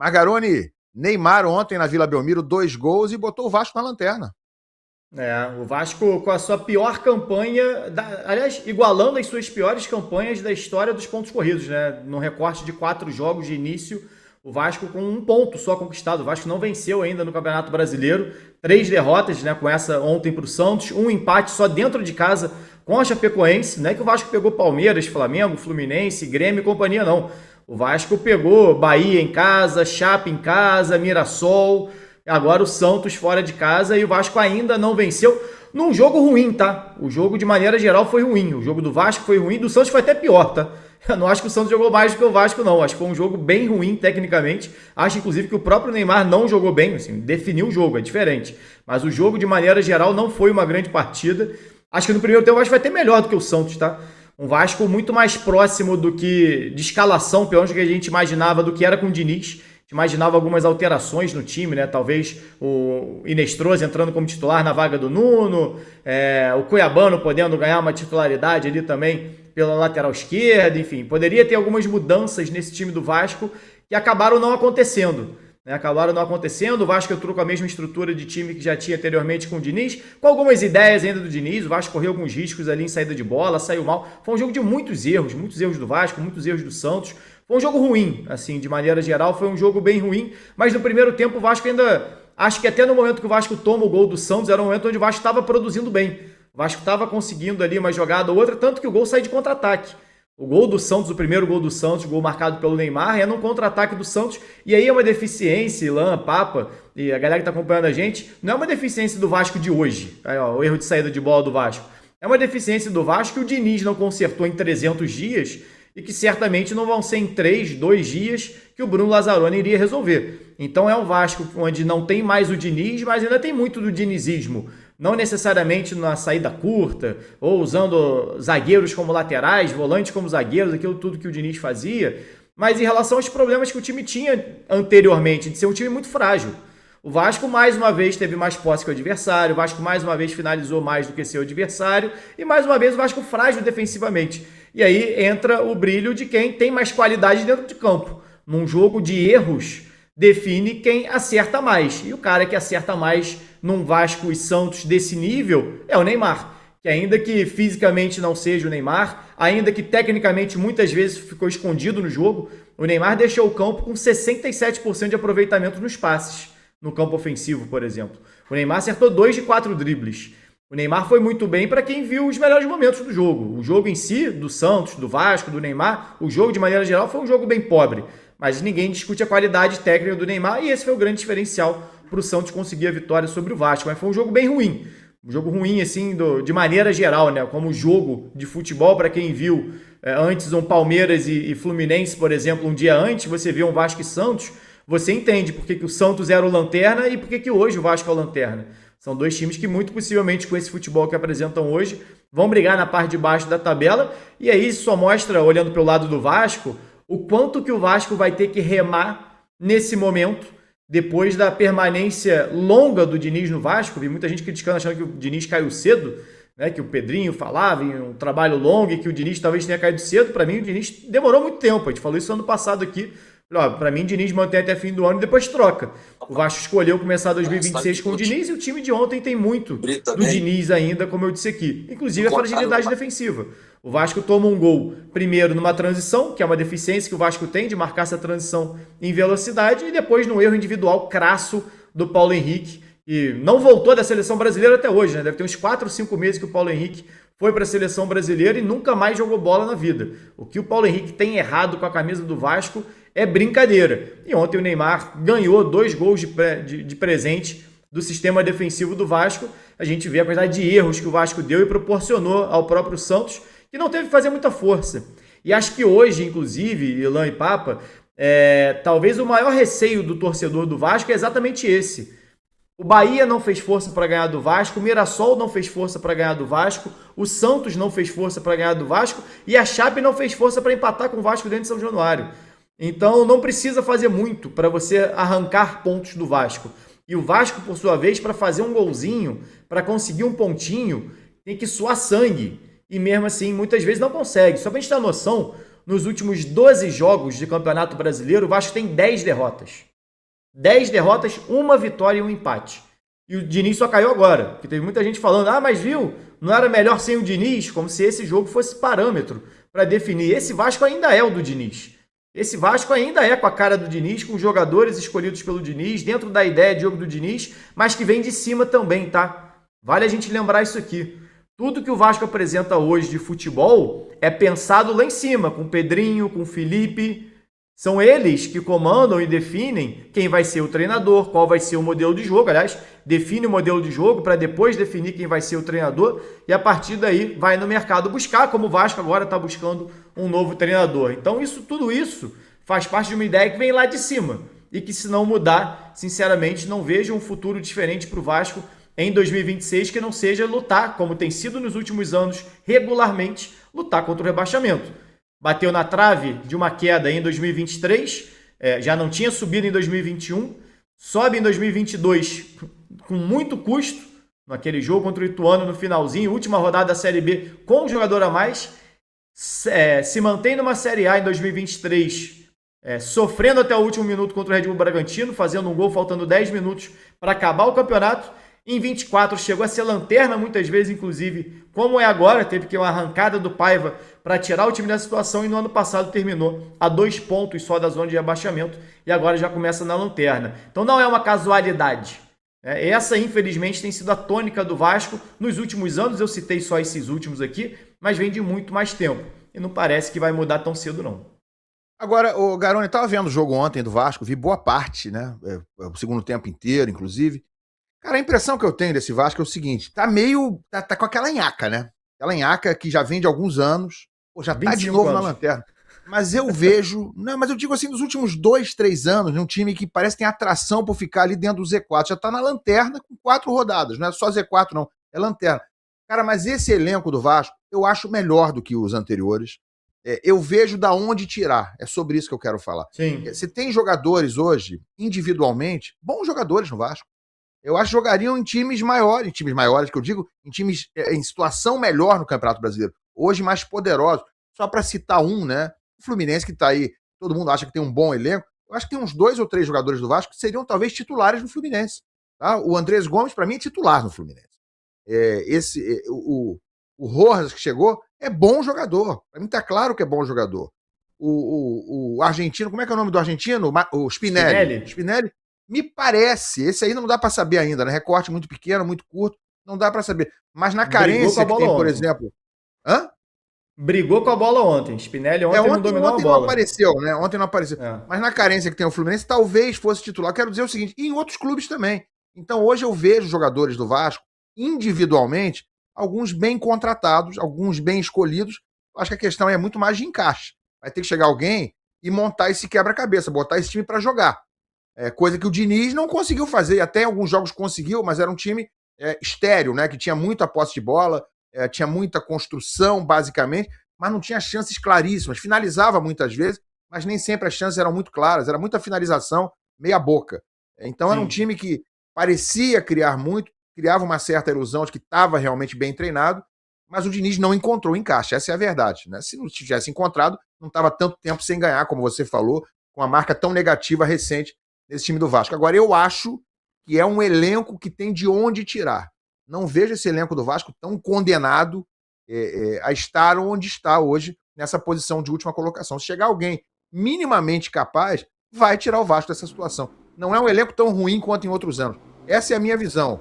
Margarone, Neymar ontem na Vila Belmiro, 2 gols e botou o Vasco na lanterna. O Vasco com a sua pior campanha, aliás, igualando as suas piores campanhas da história dos pontos corridos, né? No recorte de 4 jogos de início, o Vasco com 1 ponto só conquistado. O Vasco não venceu ainda no Campeonato Brasileiro. 3 derrotas, né? Com essa ontem para o Santos, 1 empate só dentro de casa com a Chapecoense. Não é que o Vasco pegou Palmeiras, Flamengo, Fluminense, Grêmio e companhia, não. O Vasco pegou Bahia em casa, Chape em casa, Mirassol. Agora o Santos fora de casa e o Vasco ainda não venceu num jogo ruim, tá? O jogo, de maneira geral, foi ruim. O jogo do Vasco foi ruim, do Santos foi até pior, tá? Eu não acho que o Santos jogou mais do que o Vasco, não. Acho que foi um jogo bem ruim, tecnicamente. Acho, inclusive, que o próprio Neymar não jogou bem, assim, definiu o jogo, é diferente. Mas o jogo, de maneira geral, não foi uma grande partida. Acho que no primeiro tempo o Vasco vai ter melhor do que o Santos, tá? Um Vasco muito mais próximo do que de escalação, pelo menos que a gente imaginava, do que era com o Diniz. Imaginava algumas alterações no time, né? Talvez o Inestrosa entrando como titular na vaga do Nuno, o Cuiabano podendo ganhar uma titularidade ali também pela lateral esquerda, enfim. Poderia ter algumas mudanças nesse time do Vasco que acabaram não acontecendo. Acabaram não acontecendo, o Vasco entrou com a mesma estrutura de time que já tinha anteriormente com o Diniz, com algumas ideias ainda do Diniz. O Vasco correu alguns riscos ali em saída de bola, saiu mal. Foi um jogo de muitos erros do Vasco, muitos erros do Santos. Foi um jogo ruim, assim, de maneira geral, foi um jogo bem ruim, mas no primeiro tempo o Vasco ainda, acho que até no momento que o Vasco toma o gol do Santos, era um momento onde o Vasco estava produzindo bem. O Vasco estava conseguindo ali uma jogada ou outra, tanto que o gol sai de contra-ataque. O gol do Santos, o primeiro gol do Santos, gol marcado pelo Neymar, é num contra-ataque do Santos. E aí é uma deficiência, Ilan, Papa e a galera que está acompanhando a gente, não é uma deficiência do Vasco de hoje, aí, ó, o erro de saída de bola do Vasco. É uma deficiência do Vasco que o Diniz não consertou em 300 dias e que certamente não vão ser em 2 dias que o Bruno Lazzaroni iria resolver. Então é um Vasco onde não tem mais o Diniz, mas ainda tem muito do dinizismo. Não necessariamente na saída curta, ou usando zagueiros como laterais, volantes como zagueiros, aquilo tudo que o Diniz fazia, mas em relação aos problemas que o time tinha anteriormente, de ser um time muito frágil. O Vasco mais uma vez teve mais posse que o adversário, o Vasco mais uma vez finalizou mais do que seu adversário, e mais uma vez o Vasco frágil defensivamente. E aí entra o brilho de quem tem mais qualidade dentro de campo. Num jogo de erros, define quem acerta mais. E o cara que acerta mais num Vasco e Santos desse nível é o Neymar. Que ainda que fisicamente não seja o Neymar, ainda que tecnicamente muitas vezes ficou escondido no jogo, o Neymar deixou o campo com 67% de aproveitamento nos passes, no campo ofensivo, por exemplo. O Neymar acertou 2 de 4 dribles. O Neymar foi muito bem para quem viu os melhores momentos do jogo. O jogo em si, do Santos, do Vasco, do Neymar, o jogo de maneira geral foi um jogo bem pobre. Mas ninguém discute a qualidade técnica do Neymar e esse foi o grande diferencial para o Santos conseguir a vitória sobre o Vasco. Mas foi um jogo bem ruim. Um jogo ruim, assim, de maneira geral, né? Como jogo de futebol, para quem viu antes um Palmeiras e Fluminense, por exemplo, um dia antes, você viu um Vasco e Santos, você entende por que o Santos era o lanterna e por que hoje o Vasco é o lanterna. São 2 times que muito possivelmente com esse futebol que apresentam hoje vão brigar na parte de baixo da tabela e aí só mostra, olhando pelo lado do Vasco, o quanto que o Vasco vai ter que remar nesse momento depois da permanência longa do Diniz no Vasco. Vi muita gente criticando, achando que o Diniz caiu cedo, né, que o Pedrinho falava em um trabalho longo e que o Diniz talvez tenha caído cedo. Para mim, o Diniz demorou muito tempo. A gente falou isso ano passado aqui. Para mim, o Diniz mantém até fim do ano e depois troca. O Vasco escolheu começar 2026 com o Diniz e o time de ontem tem muito do Diniz ainda, como eu disse aqui. Inclusive a fragilidade defensiva. O Vasco toma um gol primeiro numa transição, que é uma deficiência que o Vasco tem de marcar essa transição em velocidade, e depois no erro individual crasso do Paulo Henrique, que não voltou da seleção brasileira até hoje, né? Deve ter uns 4 ou 5 meses que o Paulo Henrique foi para a seleção brasileira e nunca mais jogou bola na vida. O que o Paulo Henrique tem errado com a camisa do Vasco é brincadeira. E ontem o Neymar ganhou 2 gols de presente do sistema defensivo do Vasco. A gente vê a quantidade de erros que o Vasco deu e proporcionou ao próprio Santos, que não teve que fazer muita força. E acho que hoje, inclusive, Ilan e Papa, talvez o maior receio do torcedor do Vasco é exatamente esse. O Bahia não fez força para ganhar do Vasco, o Mirassol não fez força para ganhar do Vasco, o Santos não fez força para ganhar do Vasco e a Chape não fez força para empatar com o Vasco dentro de São Januário. Então não precisa fazer muito para você arrancar pontos do Vasco. E o Vasco, por sua vez, para fazer um golzinho, para conseguir um pontinho, tem que suar sangue. E mesmo assim, muitas vezes não consegue. Só para a gente ter noção, nos últimos 12 jogos de Campeonato Brasileiro, o Vasco tem 10 derrotas. 10 derrotas, uma vitória e um empate. E o Diniz só caiu agora, porque teve muita gente falando, mas viu, não era melhor sem o Diniz, como se esse jogo fosse parâmetro para definir. Esse Vasco ainda é o do Diniz. Esse Vasco ainda é com a cara do Diniz, com jogadores escolhidos pelo Diniz, dentro da ideia de jogo do Diniz, mas que vem de cima também, tá? Vale a gente lembrar isso aqui. Tudo que o Vasco apresenta hoje de futebol é pensado lá em cima, com o Pedrinho, com o Felipe. São eles que comandam e definem quem vai ser o treinador, qual vai ser o modelo de jogo. Aliás, define o modelo de jogo para depois definir quem vai ser o treinador e a partir daí vai no mercado buscar, como o Vasco agora está buscando um novo treinador. Então tudo isso faz parte de uma ideia que vem lá de cima e que, se não mudar, sinceramente, não vejo um futuro diferente para o Vasco em 2026 que não seja lutar, como tem sido nos últimos anos, regularmente, lutar contra o rebaixamento. Bateu na trave de uma queda em 2023, já não tinha subido em 2021, sobe em 2022 com muito custo, naquele jogo contra o Ituano no finalzinho, última rodada da Série B com um jogador a mais, se mantém numa Série A em 2023, sofrendo até o último minuto contra o Red Bull Bragantino, fazendo um gol faltando 10 minutos para acabar o campeonato. Em 24 chegou a ser lanterna muitas vezes, inclusive, como é agora, teve que uma arrancada do Paiva para tirar o time da situação e no ano passado terminou a 2 pontos só da zona de rebaixamento e agora já começa na lanterna. Então não é uma casualidade. Essa, infelizmente, tem sido a tônica do Vasco nos últimos anos. Eu citei só esses últimos aqui, mas vem de muito mais tempo. E não parece que vai mudar tão cedo, não. Agora, o Garoni, estava vendo o jogo ontem do Vasco, vi boa parte, né? O segundo tempo inteiro, inclusive. Cara, a impressão que eu tenho desse Vasco é o seguinte, tá com aquela nhaca, né? Aquela nhaca que já vem de alguns anos, já tá de novo na lanterna. Mas eu vejo, mas eu digo assim, nos últimos 2, 3 anos, um time que parece que tem atração por ficar ali dentro do Z4, já tá na lanterna com 4 rodadas, não é só Z4 não, é lanterna. Cara, mas esse elenco do Vasco, eu acho melhor do que os anteriores. Eu vejo da onde tirar, é sobre isso que eu quero falar. Sim. Você tem jogadores hoje, individualmente, bons jogadores no Vasco. Eu acho que jogariam em times maiores que eu digo, em times em situação melhor no Campeonato Brasileiro. Hoje mais poderosos. Só para citar um, né? O Fluminense que tá aí, todo mundo acha que tem um bom elenco. Eu acho que tem uns 2 ou 3 jogadores do Vasco que seriam talvez titulares no Fluminense. Tá? O Andrés Gomes, para mim, é titular no Fluminense. O Rojas que chegou é bom jogador. Para mim tá claro que é bom jogador. O argentino, como é que é o nome do argentino? O Spinelli. Spinelli. Me parece, esse aí não dá para saber ainda, né? Recorte muito pequeno, muito curto, não dá para saber. Mas na carência que tem, por exemplo... Brigou com a bola ontem. Spinelli ontem não dominou a bola. Ontem não apareceu, né? Ontem não apareceu. Mas na carência que tem o Fluminense, talvez fosse titular. Quero dizer o seguinte, e em outros clubes também. Então hoje eu vejo jogadores do Vasco, individualmente, alguns bem contratados, alguns bem escolhidos. Acho que a questão é muito mais de encaixe. Vai ter que chegar alguém e montar esse quebra-cabeça, botar esse time para jogar. Coisa que o Diniz não conseguiu fazer, até em alguns jogos conseguiu, mas era um time estéril, né? Que tinha muita posse de bola, tinha muita construção, basicamente, mas não tinha chances claríssimas. Finalizava muitas vezes, mas nem sempre as chances eram muito claras, era muita finalização, meia boca. Então era um time que parecia criar muito, criava uma certa ilusão de que estava realmente bem treinado, mas o Diniz não encontrou encaixe, essa é a verdade, né? Se não tivesse encontrado, não estava tanto tempo sem ganhar, como você falou, com uma marca tão negativa recente nesse time do Vasco. Agora, eu acho que é um elenco que tem de onde tirar. Não vejo esse elenco do Vasco tão condenado a estar onde está hoje, nessa posição de última colocação. Se chegar alguém minimamente capaz, vai tirar o Vasco dessa situação. Não é um elenco tão ruim quanto em outros anos. Essa é a minha visão.